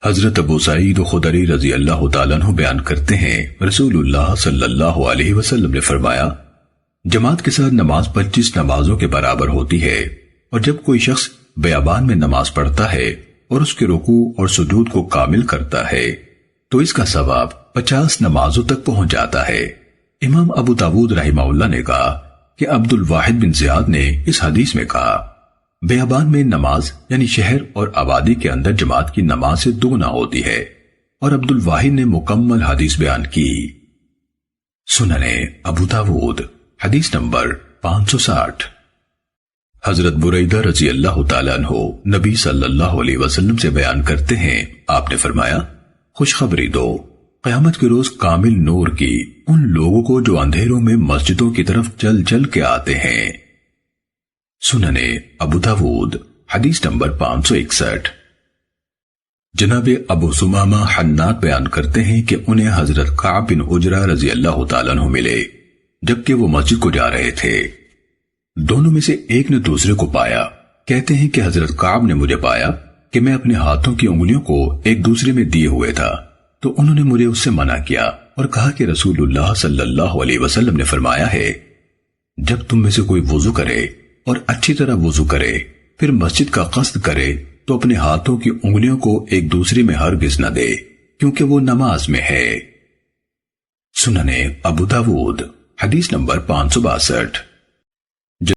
حضرت ابو سعید خدری رضی اللہ تعالیٰ عنہ بیان کرتے ہیں، رسول اللہ صلی اللہ علیہ وسلم نے فرمایا، جماعت کے ساتھ نماز 25 نمازوں کے برابر ہوتی ہے، اور جب کوئی شخص بیابان میں نماز پڑھتا ہے اور اس کے رکوع اور سجود کو کامل کرتا ہے تو اس کا ثواب 50 نمازوں تک پہنچ جاتا ہے۔ امام ابو داود رحمہ اللہ نے کہا کہ عبد الواحد بن زیاد نے اس حدیث میں کہا، بیابان میں نماز یعنی شہر اور آبادی کے اندر جماعت کی نماز سے دوگنا ہوتی ہے، اور عبد الواحد نے مکمل حدیث بیان کی۔ سننے ابو داود حدیث نمبر 560۔ حضرت بریدہ رضی اللہ تعالیٰ عنہ نبی صلی اللہ علیہ وسلم سے بیان کرتے ہیں، آپ نے فرمایا، خوشخبری دو، قیامت کے روز کامل نور کی ان لوگوں کو جو اندھیروں میں مسجدوں کی طرف چل چل کے آتے ہیں۔ سننے ابو داود حدیث نمبر 561۔ جناب ابو سمامہ حناد بیان کرتے ہیں کہ انہیں حضرت کعب بن عجرہ رضی اللہ تعالیٰ عنہ ملے جبکہ وہ مسجد کو جا رہے تھے۔ دونوں میں سے ایک نے دوسرے کو پایا، کہتے ہیں کہ حضرت کعب نے مجھے پایا کہ میں اپنے ہاتھوں کی انگلیوں کو ایک دوسرے میں دیے ہوئے تھا، تو انہوں نے مجھے اس سے منع کیا اور کہا کہ رسول اللہ صلی اللہ علیہ وسلم نے فرمایا ہے، جب تم میں سے کوئی وضو کرے اور اچھی طرح وضو کرے پھر مسجد کا قصد کرے تو اپنے ہاتھوں کی انگلیوں کو ایک دوسرے میں ہرگز نہ دے، کیونکہ وہ نماز میں ہے۔ سننے ابو داود حدیث نمبر 562۔